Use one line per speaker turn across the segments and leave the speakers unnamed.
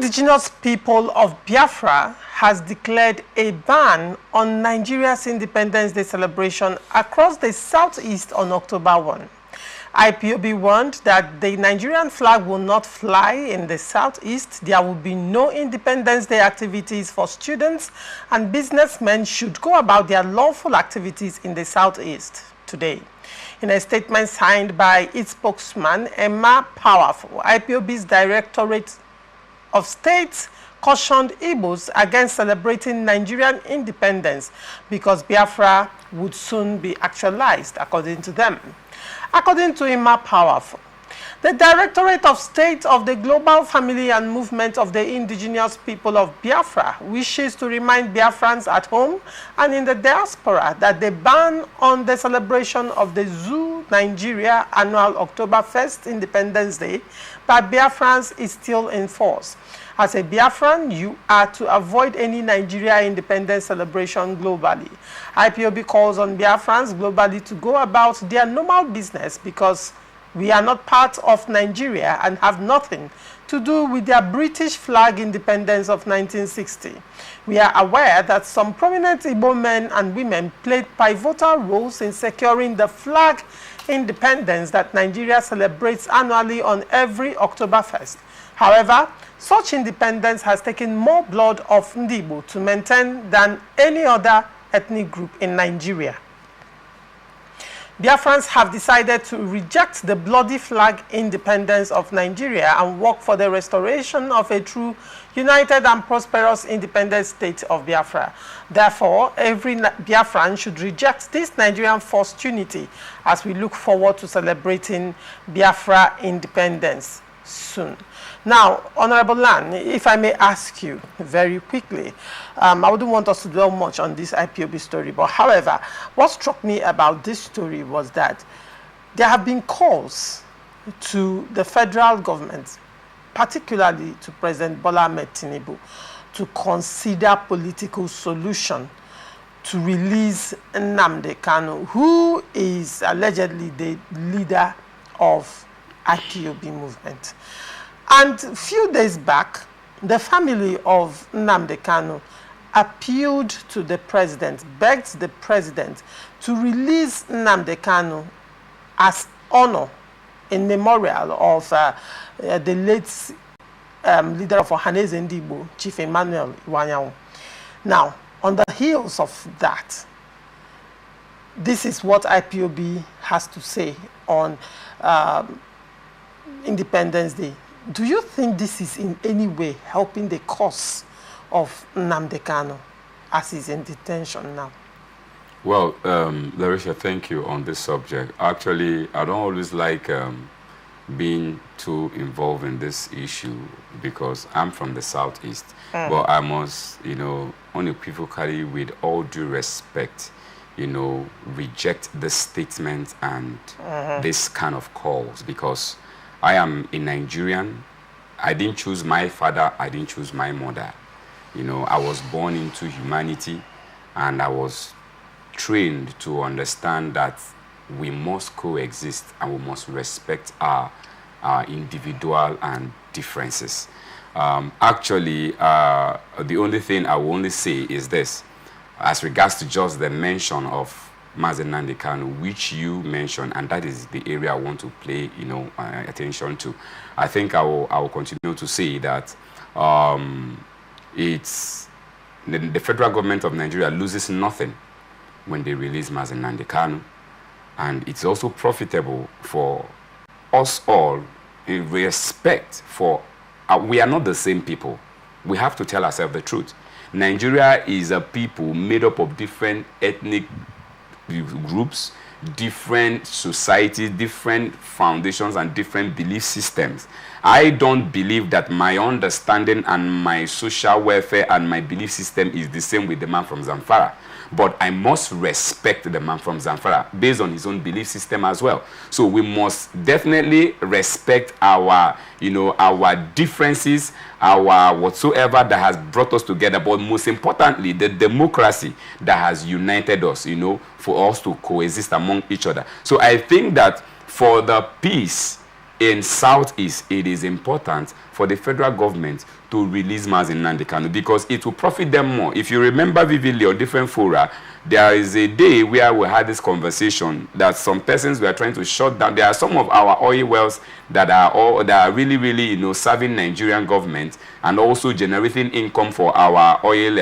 Indigenous People of Biafra has declared a ban on Nigeria's Independence Day celebration across the southeast on October 1. IPOB warned that the Nigerian flag will not fly in the southeast. There will be no Independence Day activities for students, and businessmen should go about their lawful activities in the southeast today. In a statement signed by its spokesman, Emma Powerful, IPOB's Directorate of State cautioned Igbos against celebrating Nigerian independence because Biafra would soon be actualized, according to them. According to Emma Powerful, the Directorate of State of the Global Family and Movement of the Indigenous People of Biafra wishes to remind Biafrans at home and in the diaspora that the ban on the celebration of the Zoo Nigeria annual October 1st Independence Day by Biafrans is still in force. As a Biafran, you are to avoid any Nigeria independence celebration globally. IPOB calls on Biafrans globally to go about their normal business because we are not part of Nigeria and have nothing to do with their British flag independence of 1960. We are aware that some prominent Igbo men and women played pivotal roles in securing the flag independence that Nigeria celebrates annually on every October 1st. However, such independence has taken more blood of Ndibo to maintain than any other ethnic group in Nigeria. Biafrans have decided to reject the bloody flag independence of Nigeria and work for the restoration of a true, united and prosperous independent state of Biafra. Therefore, every Biafran should reject this Nigerian forced unity as we look forward to celebrating Biafra independence soon. Now, Honorable Lan, if I may ask you very quickly, I wouldn't want us to dwell much on this IPOB story, but however, what struck me about this story was that there have been calls to the federal government, particularly to President Bola Ahmed Tinubu, to consider political solution to release Nnamdi Kanu, who is allegedly the leader of IPOB movement. And a few days back, the family of Nnamdi Kanu appealed to the president, begged the president to release Nnamdi Kanu as honor in memorial of the late leader of Ohaneze Ndigbo, Chief Emmanuel Iwanyanwu. Now, on the heels of that, this is what IPOB has to say on Independence Day. Do you think this is in any way helping the cause of Nnamdi Kanu as he's in detention now?
Well, Larisha, thank you on this subject. Actually, I don't always like being too involved in this issue because I'm from the southeast. But I must, unequivocally, with all due respect, reject this statement and this kind of calls because I am a Nigerian. I didn't choose my father. I didn't choose my mother. I was born into humanity and I was trained to understand that we must coexist and we must respect our individual and differences. Actually, the only thing I will only say is this, as regards to just the mention of Mazi Nnamdi Kanu, which you mentioned, and that is the area I want to pay, attention to. I think I will continue to say that it's the federal government of Nigeria loses nothing when they release Mazi Nnamdi Kanu, and it's also profitable for us all in respect for we are not the same people. We have to tell ourselves the truth. Nigeria is a people made up of different ethnic groups, different societies, different foundations, and different belief systems. I don't believe that my understanding and my social welfare and my belief system is the same with the man from Zamfara. But I must respect the man from Zamfara based on his own belief system as well. So we must definitely respect our, our differences, our whatsoever that has brought us together. But most importantly, the democracy that has united us, for us to coexist among each other. So I think that for the peace in Southeast, it is important for the federal government to release Mazi Nnamdi Kanu because it will profit them more. If you remember vividly on different fora, there is a day where we had this conversation that some persons were trying to shut down. There are some of our oil wells that are really, really, you know, serving Nigerian government and also generating income for our oil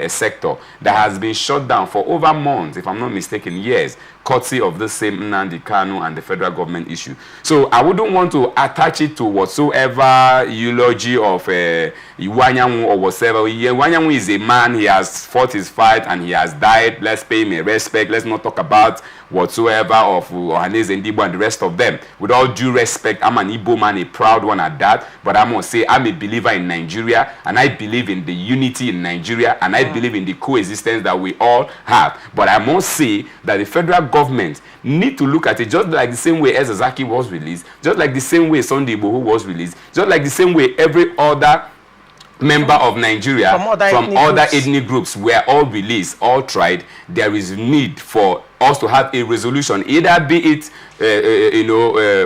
sector that has been shut down for over months, if I'm not mistaken, years, courtesy of the same Nnamdi Kanu and the federal government issue. So I wouldn't want to attach it to whatsoever eulogy of Iwanyanwu or whatever. Iwanyanwu is a man, he has fought his fight and he has died. Let's pay him a respect. Let's not talk about whatsoever of Ohaneze Ndigbo and the rest of them. With all due respect, I'm an Igbo man, a proud one at that, but I must say I'm a believer in Nigeria, and I believe in the unity in Nigeria, and I believe in the coexistence that we all have. But I must say that the federal government need to look at it just like the same way Ezazaki was released, just like the same way Sunday Igboho was released, just like the same way every other member of Nigeria from other ethnic groups were all released, all tried. There is need for us to have a resolution, either be it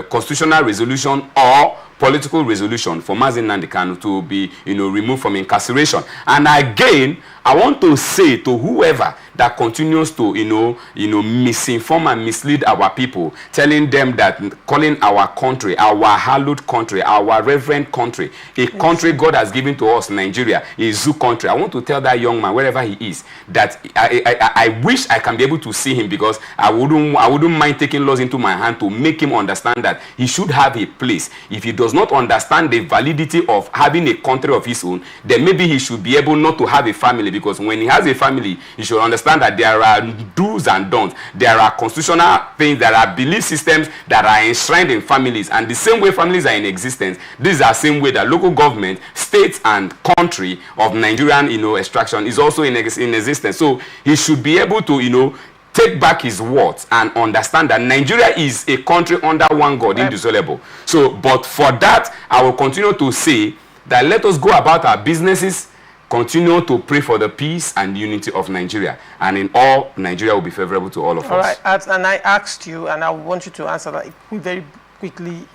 constitutional resolution or political resolution for Mazi Nnamdi Kanu to be, removed from incarceration. And again, I want to say to whoever that continues to, misinform and mislead our people, telling them that calling our country, our hallowed country, our reverend country, a country God has given to us, Nigeria, a zoo country. I want to tell that young man, wherever he is, that I wish I can be able to see him, because I wouldn't mind taking laws into my hand to make him understand that he should have a place. If he does not understand the validity of having a country of his own, then maybe he should be able not to have a family, because when he has a family, he should understand that there are do's and don'ts. There are constitutional things, there are belief systems that are enshrined in families, and the same way families are in existence, these are the same way that local government, states and country of Nigerian extraction is also in existence. So he should be able to take back his words and understand that Nigeria is a country under one God, indissoluble. So, but for that, I will continue to say that let us go about our businesses, continue to pray for the peace and unity of Nigeria, and in all, Nigeria will be favorable to all of us.
All right, and I asked you, and I want you to answer that very quickly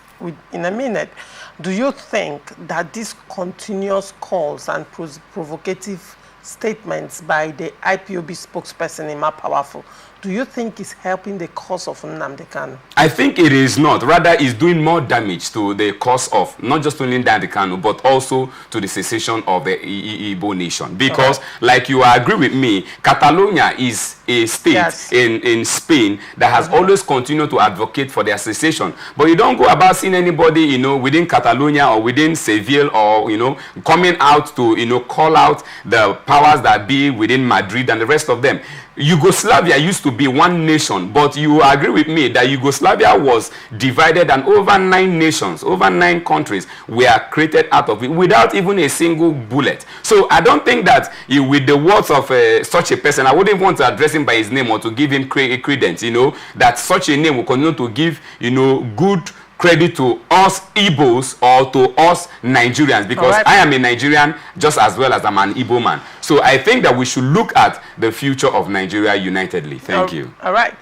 in a minute. Do you think that these continuous calls and provocative statements by the IPOB spokesperson Emma Powerful, do you think is helping the cause of Nnamdi Kanu? I
think it is not. Rather, it's doing more damage to the cause of not just only Nnamdi Kanu, but also to the secession of the Igbo nation. Because, like you agree with me, Catalonia is a state in Spain that has always continued to advocate for their secession. But you don't go about seeing anybody, within Catalonia or within Seville or, coming out to, call out the powers that be within Madrid and the rest of them. Yugoslavia used to be one nation, but you agree with me that Yugoslavia was divided and over 9 nations, over 9 countries were created out of it without even a single bullet. So I don't think that with the words of such a person, I wouldn't want to address him by his name or to give him credence, that such a name will continue to give, good credit to us Igbos or to us Nigerians, because I am a Nigerian just as well as I'm an Igbo man. So I think that we should look at the future of Nigeria unitedly. Thank you.
All right.